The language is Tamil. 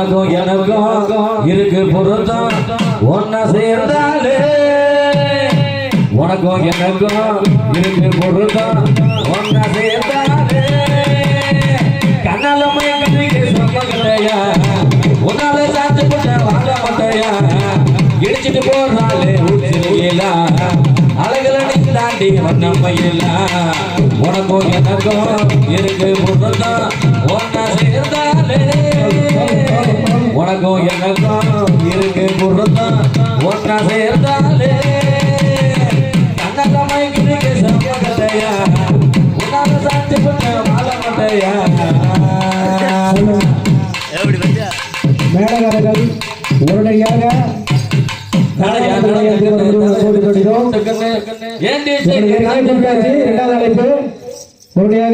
உனக்கும் எனக்கும் இருக்கு பொருத்தம் ஒன்னா சேர்ந்தாலே உனக்கும் எனக்கும் இருக்கு பொருத்தம் ஒன்னா சேர்ந்தாலே கண்ணாலமே கண்ணிக்கு சொந்தங்களையா உன்னால சாத்து போட்ட வாழ மாட்டையா இடிச்சிட்டு போறாளே உச்சில அழகுல நீ தாண்டி வண்ணமையில உனக்கும் எனக்கும் இருக்கு பொருத்தம் ஒன்னா சேர்ந்தாலே உனக்கும் எனக்கும் இருக்கு பொருத்தம் ஒன்னா சேர்ந்தாலே கண்ணாலமே கண்ணிக்கு சொந்தங்களையா உன்னால சாத்து போட்ட வாழ மாட்டையா மேடகாரர்கள் உடனடியாக இரண்டாவது அழைப்பு உடனடியாக